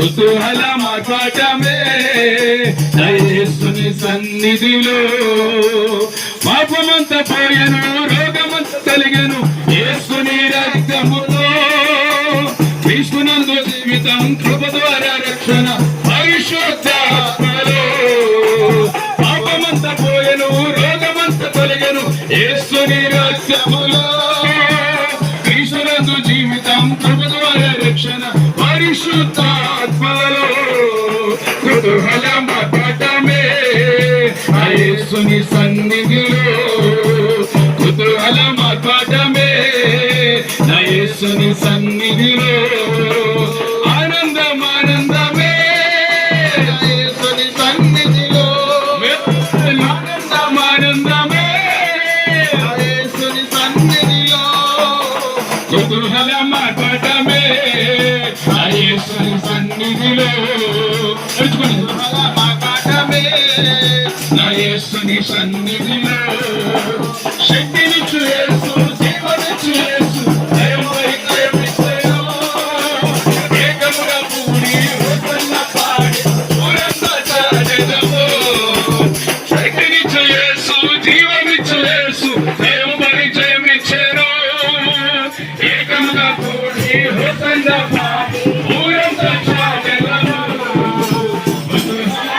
కుతూహల మాట్లాడమే యేసుని సన్నిధిలో. పాపమంత పోయెను, రోగమంత తొలగెను యేసుని రక్తములో. క్రీస్తునందు జీవితం, కృప ద్వారా రక్షణ, పరిశుద్ధాత్మలో. పాపమంత పోయెను, రోగమంత తొలగెను యేసుని రక్తములో. క్రీస్తునందు జీవితం, కృప ద్వారా రక్షణ, పరిశుద్ధాత్మలో. కుతూహల మాట్లాడమే యేసుని సన్నిధిలో. కుతూహల మాట్లాడమే యేసుని సన్నిధిలో. ఆనందం ఆనందమే యేసుని సన్నిధిలో. ఆనందం ఆనందమే యేసుని సన్నిధిలో. కుతూహల మాట్లాడమే యేసుని సన్నిధిలో. కుతూహల మాట్లాడమే యేసుని సన్నిధిలో. శక్తినిచ్చు యేసు, జీవనిచ్చు యేసు, ఏకముగా కూడి హోసన్న పాడి ఊరంతా చాటెదము. శక్తినిచ్చు యేసు, జీవనిచ్చు యేసు, దైవమని జయమిచ్చెను. ఏకముగా కూడి హోసన్న పాడి ఊరంతా చాటెదము. కుతూహల